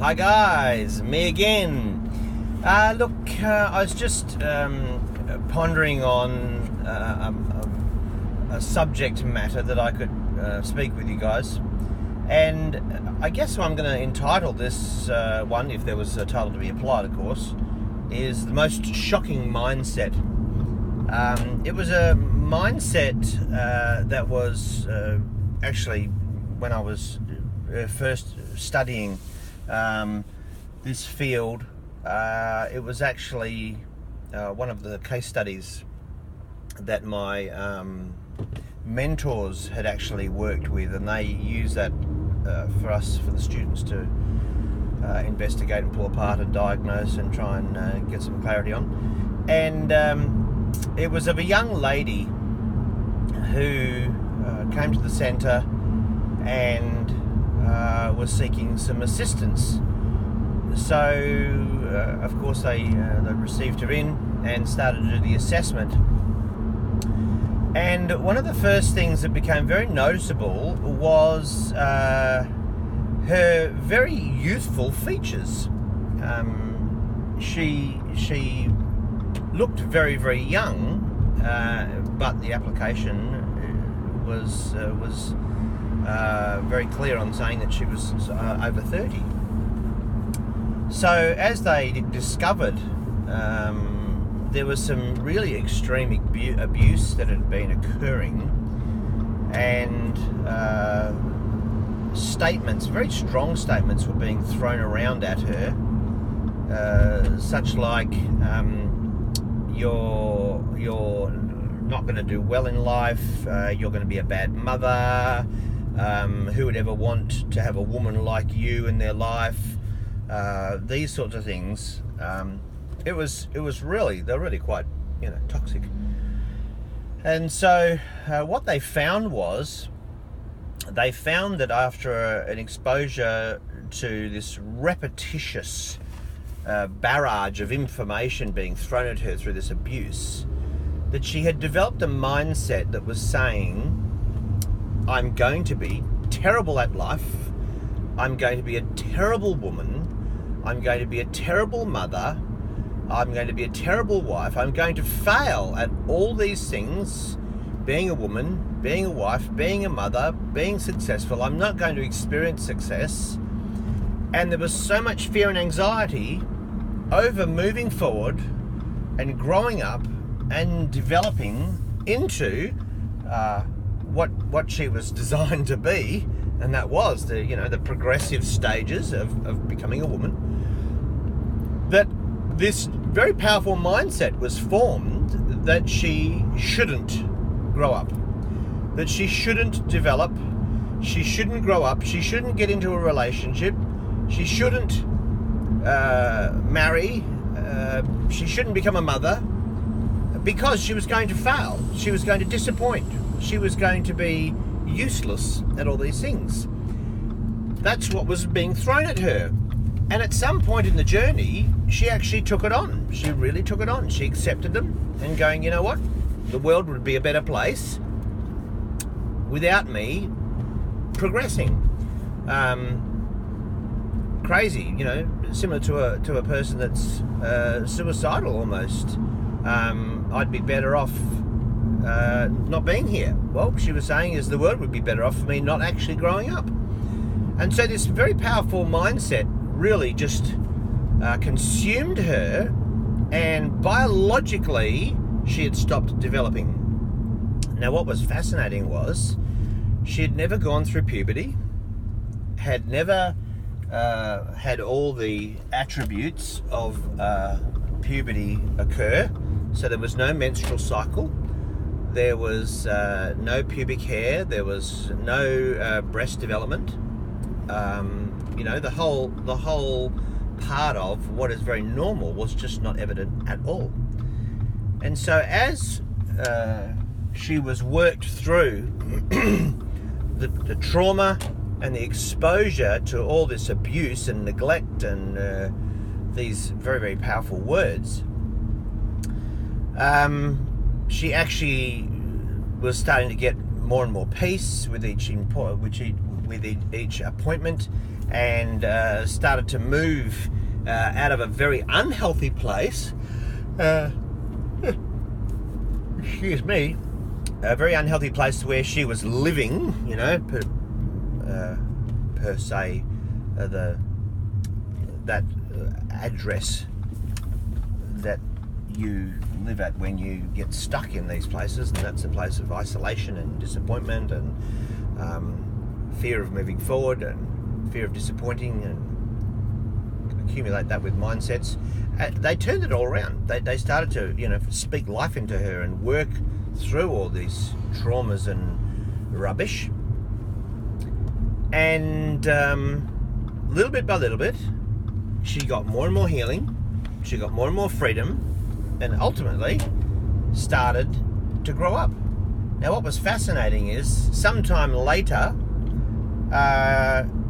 Hi guys, me again. I was just pondering on a subject matter that I could speak with you guys, and I guess I'm going to entitle this one, if there was a title to be applied, of course, is the most shocking mindset. It was a mindset that was actually when I was first studying this field. It was actually one of the case studies that my mentors had actually worked with, and they used that for the students to investigate and pull apart and diagnose and try and get some clarity on. And it was of a young lady who came to the centre and was seeking some assistance. So, of course, they received her in and started to do the assessment. And one of the first things that became very noticeable was her very youthful features. She looked very, very young, but the application was very clear on saying that she was over 30. So as they discovered, there was some really extreme abuse that had been occurring, and statements, very strong statements, were being thrown around at her, such like you're not going to do well in life, you're going to be a bad mother, who would ever want to have a woman like you in their life, these sorts of things. It was really, they're really quite, toxic. And so what they found was, they found that after an exposure to this repetitious barrage of information being thrown at her through this abuse, that she had developed a mindset that was saying, I'm going to be terrible at life, I'm going to be a terrible woman, I'm going to be a terrible mother, I'm going to be a terrible wife, I'm going to fail at all these things, being a woman, being a wife, being a mother, being successful, I'm not going to experience success. And there was so much fear and anxiety over moving forward and growing up and developing into what she was designed to be, and that was the progressive stages of becoming a woman, that this very powerful mindset was formed that she shouldn't grow up, that she shouldn't develop, she shouldn't grow up, she shouldn't get into a relationship, she shouldn't marry, she shouldn't become a mother, because she was going to fail, she was going to disappoint, she was going to be useless at all these things. That's what was being thrown at her. And at some point in the journey, she actually took it on. She really took it on. She accepted them and going, you know what? The world would be a better place without me progressing. Crazy, similar to a person that's suicidal almost. I'd be better off not being here. Well, she was saying is the world would be better off for me not actually growing up. And so this very powerful mindset really just consumed her, and biologically she had stopped developing. Now what was fascinating was she had never gone through puberty, had never had all the attributes of puberty occur. So there was no menstrual cycle, there was no pubic hair, there was no breast development. The whole part of what is very normal was just not evident at all. And so as she was worked through the trauma and the exposure to all this abuse and neglect and these very, very powerful words, she actually was starting to get more and more peace with each with each appointment, and started to move out of a very unhealthy place. Excuse me. A very unhealthy place where she was living, per se, that address that you live at when you get stuck in these places, and that's a place of isolation and disappointment and fear of moving forward and fear of disappointing, and accumulate that with mindsets. They turned it all around. They started to speak life into her and work through all these traumas and rubbish, and little bit by little bit she got more and more healing, she got more and more freedom, and ultimately started to grow up. Now what was fascinating is sometime later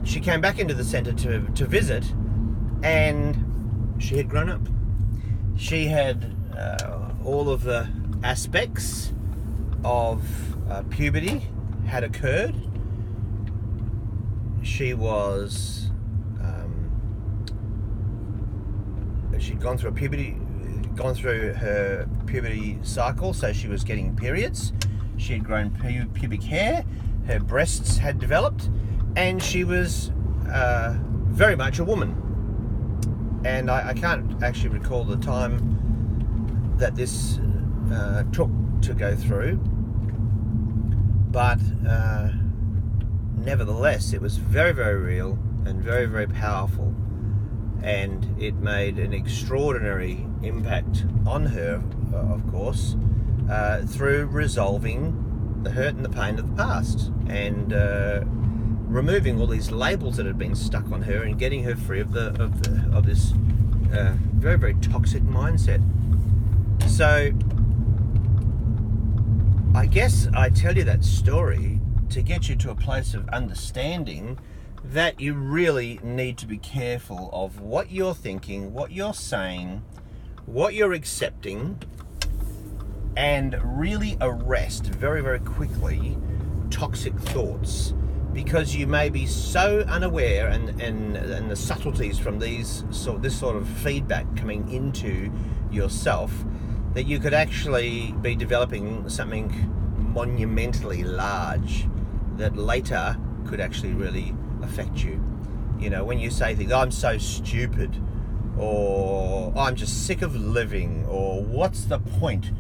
she came back into the centre to visit, and she had grown up. She had all of the aspects of puberty had occurred. She was she'd gone through her puberty cycle, so she was getting periods. She had grown pubic hair, her breasts had developed, and she was very much a woman. And I can't actually recall the time that this took to go through, but nevertheless it was very, very real and very, very powerful, and it made an extraordinary impact on her, of course, through resolving the hurt and the pain of the past, and removing all these labels that had been stuck on her and getting her free of this very, very toxic mindset. So I guess I tell you that story to get you to a place of understanding that you really need to be careful of what you're thinking, what you're saying, what you're accepting, and really arrest very, very quickly toxic thoughts, because you may be so unaware and the subtleties from this sort of feedback coming into yourself that you could actually be developing something monumentally large that later could actually really affect you. When you say things, I'm so stupid, or I'm just sick of living, or what's the point?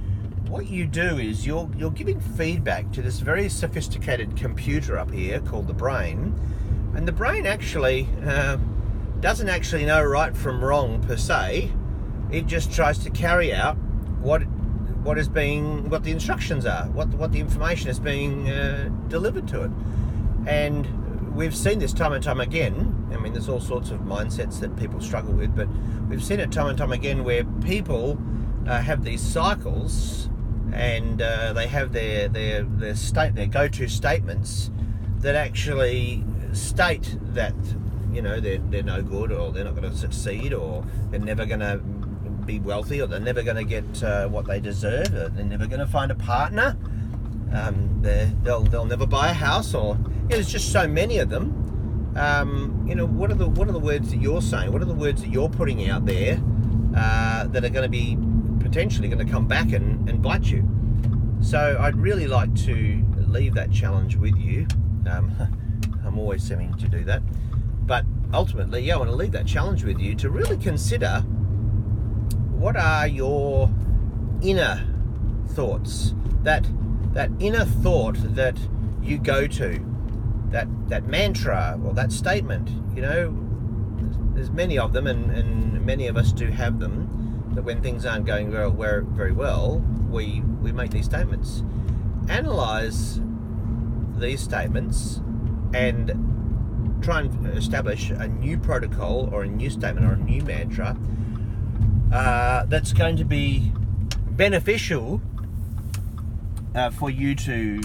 What you do is you're giving feedback to this very sophisticated computer up here called the brain, and the brain actually doesn't actually know right from wrong per se. It just tries to carry out what the instructions are, what the information is being delivered to it. And we've seen this time and time again. I mean, there's all sorts of mindsets that people struggle with, but we've seen it time and time again where people have these cycles, and they have their go-to statements that actually state that they're no good, or they're not going to succeed, or they're never going to be wealthy, or they're never going to get what they deserve, or they're never going to find a partner, they'll never buy a house, or there's just so many of them. What are the words that you're saying? What are the words that you're putting out there that are going to be potentially going to come back and bite you? So I'd really like to leave that challenge with you. I'm always seeming to do that, but ultimately, I want to leave that challenge with you to really consider what are your inner thoughts, that inner thought that you go to, that mantra or that statement. There's many of them, and many of us do have them, that when things aren't going very well, we make these statements. Analyze these statements and try and establish a new protocol or a new statement or a new mantra that's going to be beneficial for you to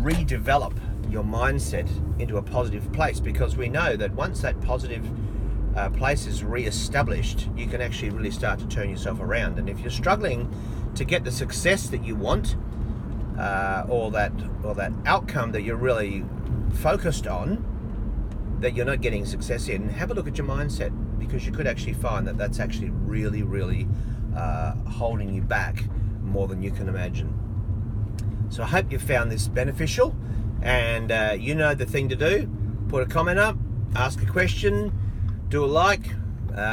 redevelop your mindset into a positive place, because we know that once that positive place is re-established, you can actually really start to turn yourself around. And if you're struggling to get the success that you want, or that outcome that you're really focused on, that you're not getting success in, have a look at your mindset, because you could actually find that that's actually really, really holding you back more than you can imagine. So I hope you found this beneficial, and you know the thing to do. Put a comment up, ask a question, do a like,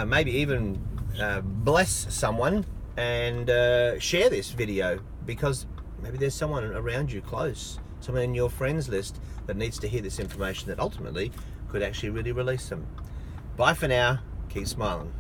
maybe even bless someone, and share this video, because maybe there's someone around you close, someone in your friends list that needs to hear this information that ultimately could actually really release them. Bye for now. Keep smiling.